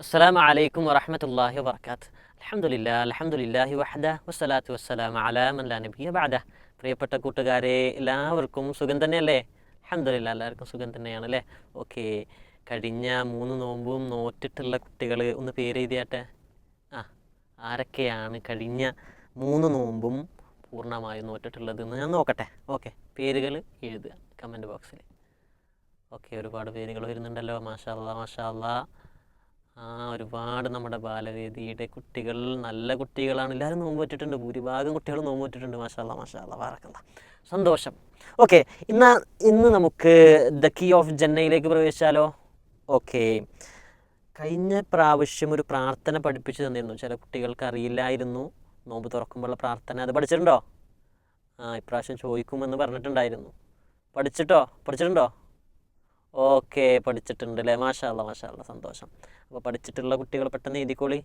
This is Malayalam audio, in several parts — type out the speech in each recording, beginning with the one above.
അസ്സലാമു അലൈക്കും വറഹ്മത്തുള്ളാഹി വബറകാത്ത്. അൽഹംദുലില്ലാഹി വഹദ വസ്സലാത്തു വസ്സലാമു അലാ മൻ ലാ നബിയ്യ ബഅദ. പ്രിയപ്പെട്ട കൂട്ടുകാരെ, എല്ലാവർക്കും സുഖം തന്നെയല്ലേ? അൽഹംദുലില്ലാ, എല്ലാവർക്കും സുഖം തന്നെയാണ് അല്ലേ? ഓക്കെ, കഴിഞ്ഞ 3 നോമ്പും നോറ്റിട്ടുള്ള കുട്ടികൾ ഒന്ന് പേര് എഴുതിയാട്ടെ. ആരൊക്കെയാണ് കഴിഞ്ഞ 3 നോമ്പും പൂർണ്ണമായും നോറ്റിട്ടുള്ളതെന്ന് ഞാൻ നോക്കട്ടെ. ഓക്കെ, പേരുകൾ എഴുതുക കമൻറ്റ് ബോക്സിൽ. ഓക്കെ, ഒരുപാട് പേരുകൾ വരുന്നുണ്ടല്ലോ. മാഷാ അല്ലാ, മാഷാ അല്ലാ. ഒരുപാട് നമ്മുടെ ബാലവേദിയുടെ കുട്ടികൾ നല്ല കുട്ടികളാണ്. എല്ലാവരും നോമ്പ് പറ്റിയിട്ടുണ്ട്. ഭൂരിഭാഗം കുട്ടികൾ നോമ്പ് പറ്റിയിട്ടുണ്ട്. മാഷാ അല്ലാ, മാഷാ അല്ലാ, ബാറക്കല്ലാ. സന്തോഷം. ഓക്കെ, ഇന്ന് നമുക്ക് ദ കീ ഓഫ് ജന്നയിലേക്ക് പ്രവേശിച്ചാലോ? ഓക്കെ, കഴിഞ്ഞ പ്രാവശ്യം ഒരു പ്രാർത്ഥന പഠിപ്പിച്ചു തന്നിരുന്നു. ചില കുട്ടികൾക്ക് അറിയില്ലായിരുന്നു നോമ്പ് തുറക്കുമ്പോഴുള്ള പ്രാർത്ഥന. അത് പഠിച്ചിട്ടുണ്ടോ? ഇപ്രാവശ്യം ചോദിക്കുമെന്ന് പറഞ്ഞിട്ടുണ്ടായിരുന്നു. പഠിച്ചിട്ടുണ്ടോ? ഓക്കെ, പഠിച്ചിട്ടുണ്ട് അല്ലേ? മാഷാ അല്ലാ, മാഷാ അല്ലാ, സന്തോഷം. അപ്പോൾ പഠിച്ചിട്ടുള്ള കുട്ടികൾ പെട്ടെന്ന് എഴുതിക്കോളി.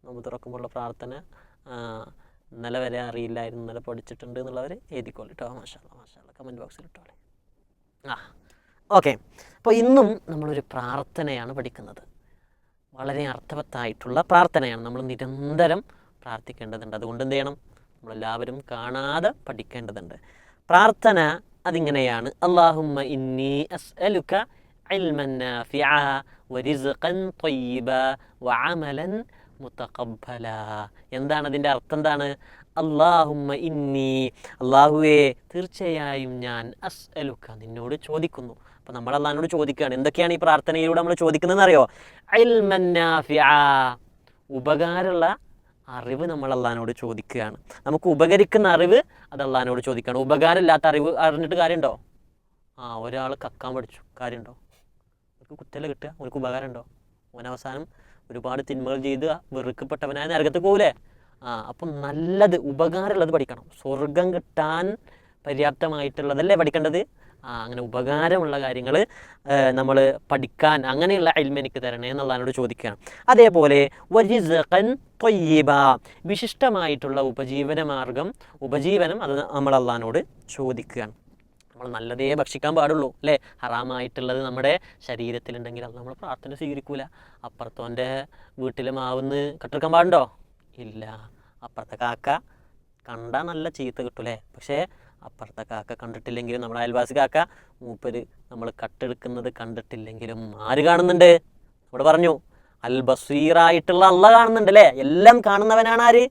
നോമ്പ് തുറക്കുമ്പോഴുള്ള പ്രാർത്ഥന ഇന്നലെ വരെ അറിയില്ലായിരുന്നു, ഇന്നലെ പഠിച്ചിട്ടുണ്ട് എന്നുള്ളവർ എഴുതിക്കോളി കേട്ടോ. മാഷാ അല്ലാ, മാഷാ അല്ലാ, കമൻറ്റ് ബോക്സിൽ ഇട്ടോളെ. ഓക്കെ, അപ്പോൾ ഇന്നും നമ്മളൊരു പ്രാർത്ഥനയാണ് പഠിക്കുന്നത്. വളരെ അർത്ഥവത്തായിട്ടുള്ള പ്രാർത്ഥനയാണ്. നമ്മൾ നിരന്തരം പ്രാർത്ഥിക്കേണ്ടതുണ്ട്. അതുകൊണ്ട് എന്ത് ചെയ്യണം? നമ്മളെല്ലാവരും കാണാതെ പഠിക്കേണ്ടതുണ്ട്. പ്രാർത്ഥന അതിങ്ങനെയാണ്: അല്ലാഹുമ്മ ഇന്നി അസ്അലുക ഇൽമൻ നാഫിഅ വറിസ്ഖൻ ത്വയ്യിബ വഅമലൻ മുതഖബ്ബല. എന്താണ് അതിൻ്റെ അർത്ഥം? എന്താണ്? അല്ലാഹുമ്മ ഇന്നി, അല്ലാഹുവേ തീർച്ചയായും ഞാൻ, അസ്അലുക നിന്നോട് ചോദിക്കുന്നു. അപ്പോൾ നമ്മൾ അല്ലാഹുവിനോട് ചോദിക്കുകയാണ്. എന്തൊക്കെയാണ് ഈ പ്രാർത്ഥനയിലൂടെ നമ്മൾ ചോദിക്കുന്നതെന്ന് അറിയോ? ഇൽമൻ നാഫിഅ, ഉപകാരമുള്ള അറിവ് നമ്മൾ അല്ലാഹുവിനോട് ചോദിക്കുകയാണ്. നമുക്ക് ഉപകരിക്കുന്ന അറിവ് അത് അല്ലാഹുവിനോട് ചോദിക്കുകയാണ്. ഉപകാരമില്ലാത്ത അറിവ് അറിഞ്ഞിട്ട് കാര്യമുണ്ടോ? ഒരാൾ കക്കാൻ പഠിച്ചു, കാര്യമുണ്ടോ? അവർക്ക് കുറ്റല കിട്ടുക, അവർക്ക് ഉപകാരം ഉണ്ടോ? അവനവസാനം ഒരുപാട് തിന്മകൾ ചെയ്ത് വെറുക്കപ്പെട്ടവനായ നരകത്ത് പോകൂലേ? അപ്പം നല്ലത്, ഉപകാരമുള്ളത് പഠിക്കണം. സ്വർഗം കിട്ടാൻ പര്യാപ്തമായിട്ടുള്ളതല്ലേ പഠിക്കേണ്ടത്? അങ്ങനെ ഉപകാരമുള്ള കാര്യങ്ങൾ നമ്മൾ പഠിക്കാൻ, അങ്ങനെയുള്ള ഇൽമ എനിക്ക് തരണേ എന്നുള്ളതിനോട് ചോദിക്കുകയാണ്. അതേപോലെ വരിസ്ഖൻ ത്വയ്യിബ, വിശിഷ്ടമായിട്ടുള്ള ഉപജീവനം അത് നമ്മൾ അല്ലാഹുവിനോട് ചോദിക്കുകയാണ്. നമ്മൾ നല്ലതേ ഭക്ഷിക്കാൻ പാടുള്ളൂ അല്ലേ? ഹറാമായിട്ടുള്ളത് നമ്മുടെ ശരീരത്തിലുണ്ടെങ്കിൽ അത് നമ്മൾ പ്രാർത്ഥന സ്വീകരിക്കൂല. അപ്പുറത്തോൻ്റെ വീട്ടിലെ മാവുന്ന് കട്ടെടുക്കാൻ പാടുണ്ടോ? ഇല്ല. അപ്പുറത്തെ കാക്ക കണ്ടാൽ നല്ല ചീത്ത കിട്ടൂലേ? പക്ഷേ അപ്പുറത്തെ കാക്ക കണ്ടിട്ടില്ലെങ്കിലും, നമ്മുടെ അയൽവാസി കാക്ക മൂപ്പര് നമ്മൾ കട്ടെടുക്കുന്നത് കണ്ടിട്ടില്ലെങ്കിലും ആര് കാണുന്നുണ്ട്? ഇവിടെ പറഞ്ഞു, അൽ ബസീറായിട്ടുള്ള അള്ളാഹ് കാണുന്നുണ്ട് അല്ലേ? എല്ലാം കാണുന്നവനാണ് ആര്?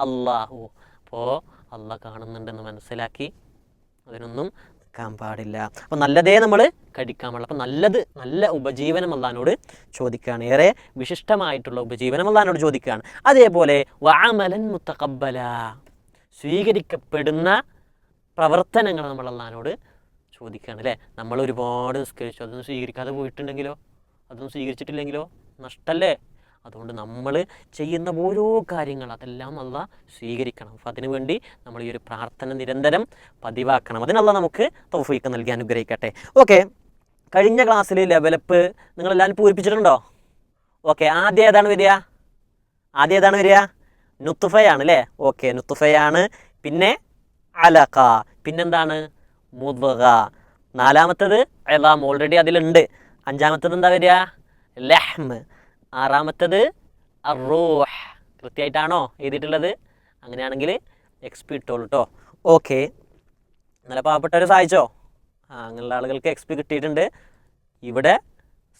അള്ളാഹു. അപ്പോൾ അള്ളാഹ് കാണുന്നുണ്ടെന്ന് മനസ്സിലാക്കി അതിനൊന്നും നിൽക്കാൻ പാടില്ല. അപ്പം നല്ലതേ നമ്മൾ കഴിക്കാൻ പാടില്ല. അപ്പം നല്ല ഉപജീവനം അല്ലാഹുവിനോട് ചോദിക്കുകയാണ്. ഏറെ വിശിഷ്ടമായിട്ടുള്ള ഉപജീവനം അല്ലാഹുവിനോട് ചോദിക്കുകയാണ്. അതേപോലെ വഅമലൻ മുതഖബ്ബല, സ്വീകരിക്കപ്പെടുന്ന പ്രവർത്തനങ്ങൾ നമ്മൾ അല്ലാഹുവിനോട് ചോദിക്കുകയാണ് അല്ലേ? നമ്മൾ ഒരുപാട് നിസ്കരിച്ചു, അതൊന്നും സ്വീകരിക്കാതെ പോയിട്ടുണ്ടെങ്കിലോ, അതൊന്നും സ്വീകരിച്ചിട്ടില്ലെങ്കിലോ നഷ്ടല്ലേ? അതുകൊണ്ട് നമ്മൾ ചെയ്യുന്ന ഓരോ കാര്യങ്ങൾ അതെല്ലാം അല്ലാഹ് സ്വീകരിക്കണം. അപ്പം അതിനുവേണ്ടി നമ്മൾ ഈ ഒരു പ്രാർത്ഥന നിരന്തരം പതിവാക്കണം. അതിനല്ലാഹ് നമുക്ക് തൗഫീഖ് നൽകി അനുഗ്രഹിക്കട്ടെ. ഓക്കെ, കഴിഞ്ഞ ക്ലാസ്സിൽ ലെവലപ്പ് നിങ്ങളെല്ലാവരും പൂരിപ്പിച്ചിട്ടുണ്ടോ? ഓക്കെ, ആദ്യം ഏതാണ് വരിക? നുത്ഫയാണ് അല്ലേ? ഓക്കെ, നുത്ഫയാണ്. പിന്നെ അലഖ, പിന്നെന്താണ്? മുദ്ഗ. നാലാമത്തത് ഇളാം, ഓൾറെഡി അതിലുണ്ട്. അഞ്ചാമത്തത് എന്താ വരിക? ലഹ്മ്. ആറാമത്തത് അറൂഹ്. കൃത്യമായിട്ടാണോ എഴുതിയിട്ടുള്ളത്? അങ്ങനെയാണെങ്കിൽ എക്സ്പി ഇട്ടോളൂ കേട്ടോ. ഓക്കെ, ഇന്നലെ പാവപ്പെട്ടവരെ സഹായിച്ചോ? അങ്ങനെയുള്ള ആളുകൾക്ക് എക്സ്പി കിട്ടിയിട്ടുണ്ട്. ഇവിടെ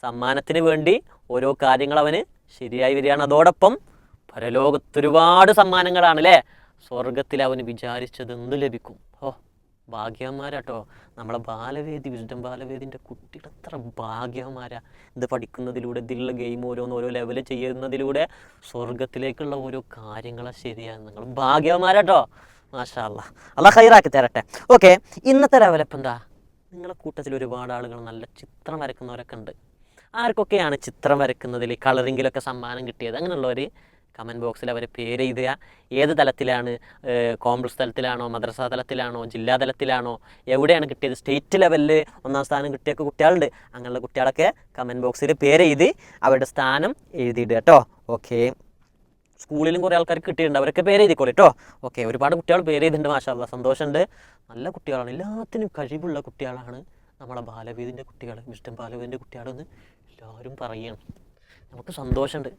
സമ്മാനത്തിന് വേണ്ടി ഓരോ കാര്യങ്ങൾ അവന് ശരിയായി വരികയാണ്. അതോടൊപ്പം പരലോകത്തൊരുപാട് സമ്മാനങ്ങളാണ് അല്ലേ? സ്വർഗത്തിൽ അവന് വിചാരിച്ചത് എന്ത് ലഭിക്കും? ഭാഗ്യവന്മാരാട്ടോ നമ്മളെ ബാലവേദി, വിസ്ഡം ബാലവേദിൻ്റെ കുട്ടികൾ. എത്ര ഭാഗ്യവന്മാരാ! ഇത് പഠിക്കുന്നതിലൂടെ, ഇതിലുള്ള ഗെയിം ഓരോ ലെവൽ ചെയ്യുന്നതിലൂടെ സ്വർഗത്തിലേക്കുള്ള ഓരോ കാര്യങ്ങളെ ശരിയാണ്. നിങ്ങൾ ഭാഗ്യവന്മാരാട്ടോ. മാഷാ അല്ലാ, അല്ലാഹ് ഖൈറാക്കി തരട്ടെ. ഓക്കെ, ഇന്നത്തെ ലെവലപ്പ് എന്താ? നിങ്ങളുടെ കൂട്ടത്തിൽ ഒരുപാട് ആളുകൾ നല്ല ചിത്രം വരക്കുന്നവരൊക്കെ ഉണ്ട്. ആർക്കൊക്കെയാണ് ചിത്രം വരക്കുന്നതിൽ കളറിങ്ങിലൊക്കെ സമ്മാനം കിട്ടിയത്? അങ്ങനെയുള്ളവർ കമൻറ്റ് ബോക്സിൽ അവരെ പേര് എഴുതുക. ഏത് തലത്തിലാണ്? കോംപ്ലക്സ് തലത്തിലാണോ, മദ്രസ തലത്തിലാണോ, ജില്ലാ തലത്തിലാണോ, എവിടെയാണ് കിട്ടിയത്? സ്റ്റേറ്റ് ലെവലിൽ 1ാം സ്ഥാനം കിട്ടിയൊക്കെ കുട്ടികളുണ്ട്. അങ്ങനെയുള്ള കുട്ടികളൊക്കെ കമൻറ്റ് ബോക്സിൽ പേര് എഴുതി അവരുടെ സ്ഥാനം എഴുതിയിടുക കേട്ടോ. ഓക്കെ, സ്കൂളിലും കുറേ ആൾക്കാർക്ക് കിട്ടിയിട്ടുണ്ട്, അവരൊക്കെ പേര് എഴുതിക്കോളൂ കേട്ടോ. ഓക്കെ, ഒരുപാട് കുട്ടികൾ പേര് എഴുതിയിട്ടുണ്ട്. മാഷാ അല്ലാ, സന്തോഷമുണ്ട്. നല്ല കുട്ടികളാണ്, എല്ലാത്തിനും കഴിവുള്ള കുട്ടികളാണ് നമ്മളെ ബാലവേദിൻ്റെ കുട്ടികൾ, വിസ്ഡം ബാലവേദിൻ്റെ കുട്ടികളെന്ന് എല്ലാവരും പറയണം. നമുക്ക് സന്തോഷമുണ്ട്.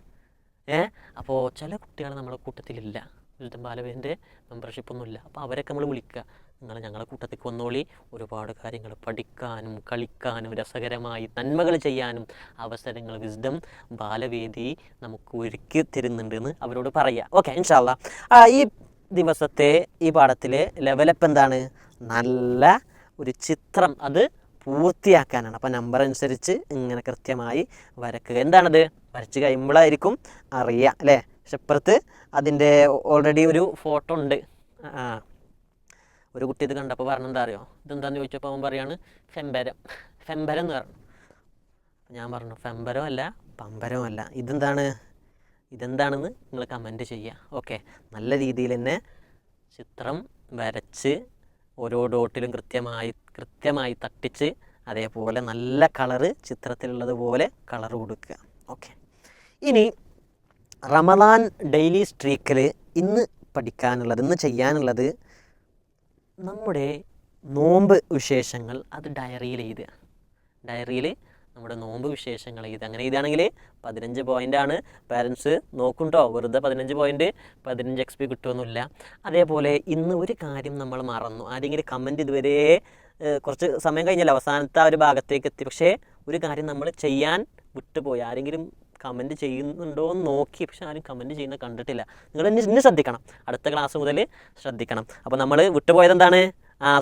അപ്പോൾ ചില കുട്ടികൾ നമ്മളെ കൂട്ടത്തിലില്ല, വിശുദ്ധ ബാലവേദിൻ്റെ മെമ്പർഷിപ്പൊന്നുമില്ല. അപ്പോൾ അവരൊക്കെ നമ്മൾ വിളിക്കുക, നിങ്ങൾ ഞങ്ങളെ കൂട്ടത്തേക്ക് വന്നോളി, ഒരുപാട് കാര്യങ്ങൾ പഠിക്കാനും കളിക്കാനും രസകരമായി നന്മകൾ ചെയ്യാനും അവസരങ്ങൾ വിസ്ഡം ബാലവേദി നമുക്ക് ഒരുക്കി തരുന്നുണ്ട് എന്ന് അവരോട് പറയുക. ഓക്കെ, ഇൻഷാ അല്ലാ. ഈ ദിവസത്തെ ഈ പാഠത്തിലെ ലെവലപ്പ് എന്താണ്? നല്ല ഒരു ചിത്രം അത് പൂർത്തിയാക്കാനാണ്. അപ്പോൾ നമ്പർ അനുസരിച്ച് ഇങ്ങനെ കൃത്യമായി വരക്കുക. എന്താണത്? വരച്ച് കഴിയുമ്പോഴായിരിക്കും അറിയുക അല്ലേ? പക്ഷെ ഇപ്പുറത്ത് അതിൻ്റെ ഓൾറെഡി ഒരു ഫോട്ടോ ഉണ്ട്. ഒരു കുട്ടി ഇത് കണ്ടപ്പോൾ പറഞ്ഞെന്താ അറിയോ? ഇതെന്താണെന്ന് ചോദിച്ചപ്പോൾ അവൻ പറയാണ് ഫെമ്പരം എന്ന് പറഞ്ഞു. ഞാൻ പറഞ്ഞു ഫെമ്പരം അല്ല, പമ്പരം അല്ല, ഇതെന്താണെന്ന് നിങ്ങൾ കമൻറ്റ് ചെയ്യുക. ഓക്കെ, നല്ല രീതിയിൽ തന്നെ ചിത്രം വരച്ച് ഓരോ ഡോട്ടിലും കൃത്യമായി തട്ടിച്ച് അതേപോലെ നല്ല കളറ് ചിത്രത്തിലുള്ളത് പോലെ കളർ കൊടുക്കുക. ഓക്കെ, ഇനി റമദാൻ ഡെയിലി സ്ട്രീക്കിൽ ഇന്ന് ചെയ്യാനുള്ളത് നമ്മുടെ നോമ്പ് വിശേഷങ്ങൾ അത് ഡയറിയിൽ എഴുതുക. ഡയറിയിൽ നമ്മുടെ നോമ്പ് വിശേഷങ്ങൾ എഴുതുക. അങ്ങനെ എഴുതുകയാണെങ്കിൽ 15 പോയിൻ്റാണ്. പാരൻസ് നോക്കുണ്ടോ, വെറുതെ 15 പോയിൻ്റ് 15 XP കിട്ടുമൊന്നുമില്ല. അതേപോലെ ഇന്ന് ഒരു കാര്യം നമ്മൾ മറന്നു, ആരെങ്കിലും കമൻറ്റ് ഇതുവരെ കുറച്ച് സമയം കഴിഞ്ഞല്ലോ, അവസാനത്തെ ആ ഒരു ഭാഗത്തേക്ക് എത്തി, പക്ഷേ ഒരു കാര്യം നമ്മൾ ചെയ്യാൻ വിട്ടുപോയി. ആരെങ്കിലും കമൻറ്റ് ചെയ്യുന്നുണ്ടോ എന്ന് നോക്കി, പക്ഷെ ആരും കമൻറ്റ് ചെയ്യുന്നത് കണ്ടിട്ടില്ല. നിങ്ങൾ ഇന്ന് ശ്രദ്ധിക്കണം, അടുത്ത ക്ലാസ് മുതൽ ശ്രദ്ധിക്കണം. അപ്പോൾ നമ്മൾ വിട്ടുപോയത് എന്താണ്?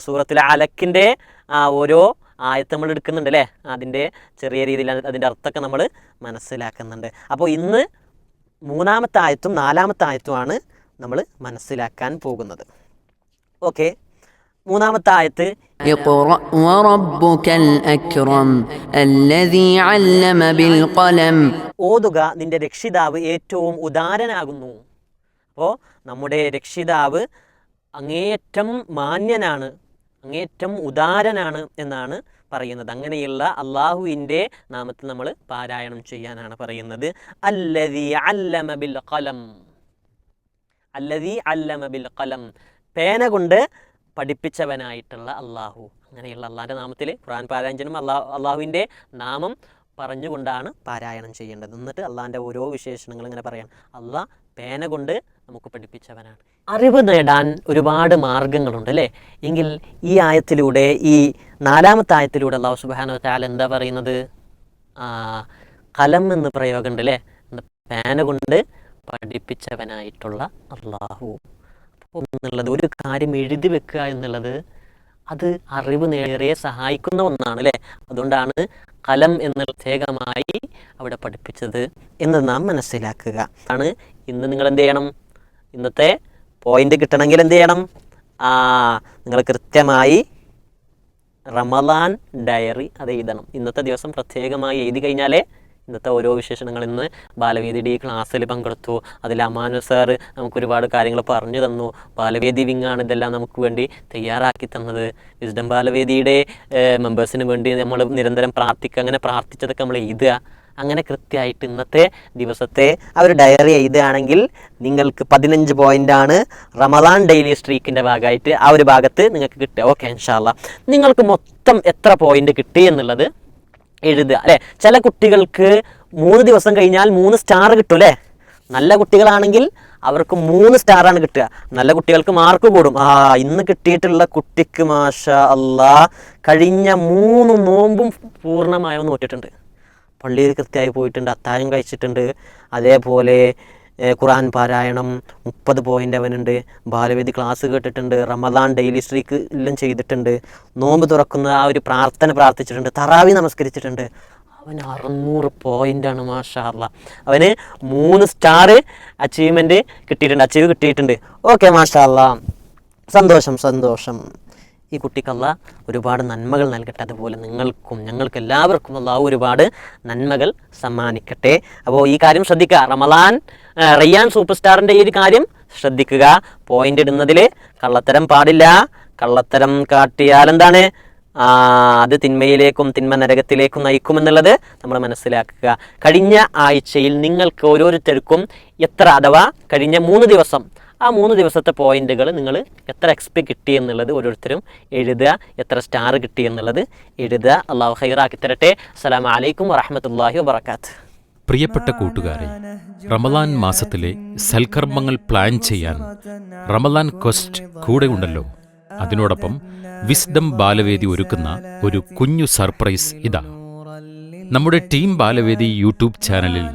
സൂറത്തുൽ അലക്കിൻ്റെ ഓരോ ആയത്ത് നമ്മൾ എടുക്കുന്നുണ്ട് അല്ലേ? അതിൻ്റെ ചെറിയ രീതിയിൽ അതിൻ്റെ അർത്ഥമൊക്കെ നമ്മൾ മനസ്സിലാക്കുന്നുണ്ട്. അപ്പോൾ ഇന്ന് 3-ാമത്തെ ആയത്തും 4-ാമത്തെ ആയത്തുമാണ് നമ്മൾ മനസ്സിലാക്കാൻ പോകുന്നത്. ഓക്കെ, 3-ാമത്തെ ആയത്ത് اقرأ وربك الأكرم الذي علم بالقلم. ഓതുക, നിന്റെ രക്ഷിതാവ് ഏറ്റവും ഉദാരനാകുന്നു. അപ്പോൾ നമ്മുടെ രക്ഷിതാവ് അങ്ങേയറ്റം മാന്യനാണ്, അങ്ങേയറ്റം ഉദാരനാണ് എന്നാണ് പറയുന്നത്. അങ്ങനെയുള്ള അള്ളാഹുവിൻ്റെ നാമത്തിൽ നമ്മൾ പാരായണം ചെയ്യാനാണ് പറയുന്നത്. അല്ലദീ അല്ലമ ബിൽ ഖലം, അല്ലദീ അല്ലമ ബിൽ ഖലം, പേന കൊണ്ട് പഠിപ്പിച്ചവനായിട്ടുള്ള അള്ളാഹു. അങ്ങനെയുള്ള അള്ളാഹിൻ്റെ നാമത്തിൽ ഖുർആൻ പാരായണം ചെയ്യണം. അള്ളാഹുവിൻ്റെ നാമം പറഞ്ഞുകൊണ്ടാണ് പാരായണം ചെയ്യേണ്ടത്. എന്നിട്ട് അള്ളാഹിൻ്റെ ഓരോ വിശേഷണങ്ങൾ ഇങ്ങനെ പറയാം. അള്ളാഹ് പേന കൊണ്ട് നമുക്ക് പഠിപ്പിച്ചവനാണ്. അറിവ് നേടാൻ ഒരുപാട് മാർഗങ്ങളുണ്ട് അല്ലേ? എങ്കിൽ ഈ ആയത്തിലൂടെ, ഈ 4-ാമത്തെ ആയത്തിലൂടെ അള്ളാഹു സുബ്ഹാനഹു വ തആല എന്താ പറയുന്നത്? കലം എന്ന് പ്രയോഗമുണ്ട് അല്ലേ? പേന കൊണ്ട് പഠിപ്പിച്ചവനായിട്ടുള്ള അള്ളാഹു എന്നുള്ളത്, ഒരു കാര്യം എഴുതി വെക്കുക എന്നുള്ളത് അത് അറിവ് നേടിയ സഹായിക്കുന്ന ഒന്നാണ് അല്ലേ? അതുകൊണ്ടാണ് കലം എന്ന് പ്രത്യേകമായി അവിടെ പഠിപ്പിച്ചത് എന്ന് നാം മനസ്സിലാക്കുക. ആണ് ഇന്ന് നിങ്ങൾ എന്ത് ചെയ്യണം? ഇന്നത്തെ പോയിന്റ് കിട്ടണമെങ്കിൽ എന്ത് ചെയ്യണം? നിങ്ങൾ കൃത്യമായി റമദാൻ ഡയറി അത് എഴുതണം. ഇന്നത്തെ ദിവസം പ്രത്യേകമായി എഴുതി കഴിഞ്ഞാലേ ഇന്നത്തെ ഓരോ വിശേഷണങ്ങൾ, ഇന്ന് ബാലവേദി ക്ലാസ്സിൽ പങ്കെടുത്തു, അതിൽ അമാനു സാറ് നമുക്ക് ഒരുപാട് കാര്യങ്ങൾ പറഞ്ഞു തന്നു. ബാലവേദി വിങ്ങാണ് ഇതെല്ലാം നമുക്ക് വേണ്ടി തയ്യാറാക്കി തന്നത്. വിസ്ഡം ബാലവേദിയുടെ മെമ്പേഴ്സിന് വേണ്ടി നമ്മൾ നിരന്തരം അങ്ങനെ പ്രാർത്ഥിച്ചതൊക്കെ നമ്മൾ എഴുതുക. അങ്ങനെ കൃത്യമായിട്ട് ഇന്നത്തെ ദിവസത്തെ ആ ഒരു ഡയറി എഴുതുകയാണെങ്കിൽ നിങ്ങൾക്ക് 15 പോയിൻ്റാണ് റമദാൻ ഡെയിലി സ്ട്രീക്കിൻ്റെ ഭാഗമായിട്ട് ആ ഒരു ഭാഗത്ത് നിങ്ങൾക്ക് കിട്ടുക. ഓക്കെ, ഇൻഷാ അല്ലാ. നിങ്ങൾക്ക് മൊത്തം എത്ര പോയിന്റ് കിട്ടി എന്നുള്ളത് എഴുതുക അല്ലേ? ചില കുട്ടികൾക്ക് 3 ദിവസം കഴിഞ്ഞാൽ 3 സ്റ്റാർ കിട്ടും അല്ലേ? നല്ല കുട്ടികളാണെങ്കിൽ അവർക്ക് 3 സ്റ്റാറാണ് കിട്ടുക. നല്ല കുട്ടികൾക്ക് മാർക്ക് കൂടും. ഇന്ന് കിട്ടിയിട്ടുള്ള കുട്ടിക്ക് മാഷാ അല്ലാ കഴിഞ്ഞ 3 നോമ്പും പൂർണ്ണമായും നോറ്റിട്ടുണ്ട്, പള്ളിയിൽ കൃത്യമായി പോയിട്ടുണ്ട്, അത്താഴം കഴിച്ചിട്ടുണ്ട്, അതേപോലെ ഖുർആൻ പാരായണം 30 പോയിൻ്റ് അവനുണ്ട്, ബാലവേദി ക്ലാസ് കേട്ടിട്ടുണ്ട്, റമദാൻ ഡെയിലി സ്ട്രീക്ക് എല്ലാം ചെയ്തിട്ടുണ്ട്, നോമ്പ് തുറക്കുന്ന ആ ഒരു പ്രാർത്ഥന പ്രാർത്ഥിച്ചിട്ടുണ്ട്, തറാവി നമസ്കരിച്ചിട്ടുണ്ട്. അവന് 600 പോയിൻ്റാണ് മാഷാ അല്ലാ. അവന് 3 സ്റ്റാർ അച്ചീവ്മെൻറ്റ് കിട്ടിയിട്ടുണ്ട്. ഓക്കെ, മാഷാ അല്ലാ, സന്തോഷം. ഈ കുട്ടിക്കല്ല ഒരുപാട് നന്മകൾ നൽകട്ടെ. അതുപോലെ നിങ്ങൾക്കും ഞങ്ങൾക്ക് എല്ലാവർക്കും അല്ലാഹു ഒരുപാട് നന്മകൾ സമ്മാനിക്കട്ടെ. അപ്പോൾ ഈ കാര്യം ശ്രദ്ധിക്കുക. റമദാൻ റയ്യാൻ സൂപ്പർ സ്റ്റാറിൻ്റെ ഈ ഒരു കാര്യം ശ്രദ്ധിക്കുക. പോയിന്റ് ഇടുന്നതിൽ കള്ളത്തരം പാടില്ല. കള്ളത്തരം കാട്ടിയാൽ എന്താണ്? അത് തിന്മ നരകത്തിലേക്കും നയിക്കുമെന്നുള്ളത് നമ്മൾ മനസ്സിലാക്കുക. കഴിഞ്ഞ ആഴ്ചയിൽ നിങ്ങൾക്ക് ഓരോരുത്തർക്കും അഥവാ കഴിഞ്ഞ 3 ദിവസം, ആ 3 ദിവസത്തെ പോയിന്റുകൾ നിങ്ങൾ എത്ര XP കിട്ടി എന്നുള്ളത് ഓരോരുത്തരും എഴുതുക. എത്ര സ്റ്റാർ കിട്ടി എന്നുള്ളത് എഴുതുക. അള്ളാഹു ഖൈറാക്കി തരട്ടെ. അസ്സലാമു അലൈക്കും വറഹ്മത്തുള്ളാഹി വബറകാതുഹു. പ്രിയപ്പെട്ട കൂട്ടുകാരെ, റമദാൻ മാസത്തിലെ സൽക്കർമ്മങ്ങൾ പ്ലാൻ ചെയ്യാൻ റമദാൻ ക്വസ്റ്റ് കൂടെ ഉണ്ടല്ലോ. അതിനോടൊപ്പം വിസ്ഡം ബാലവേദി ഒരുക്കുന്ന ഒരു കുഞ്ഞു സർപ്രൈസ് ഇതാ. നമ്മുടെ ടീം ബാലവേദി യൂട്യൂബ് ചാനലിൽ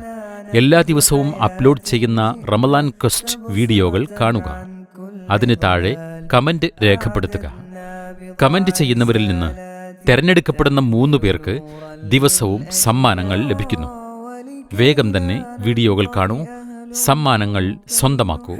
എല്ലാ ദിവസവും അപ്ലോഡ് ചെയ്യുന്ന റമദാൻ ക്വസ്റ്റ് വീഡിയോകൾ കാണുക. അതിന് താഴെ കമന്റ് രേഖപ്പെടുത്തുക. കമന്റ് ചെയ്യുന്നവരിൽ നിന്ന് തെരഞ്ഞെടുക്കപ്പെടുന്ന 3 പേർക്ക് ദിവസവും സമ്മാനങ്ങൾ ലഭിക്കുന്നു. വേഗം തന്നെ വീഡിയോകൾ കാണൂ, സമ്മാനങ്ങൾ സ്വന്തമാക്കൂ.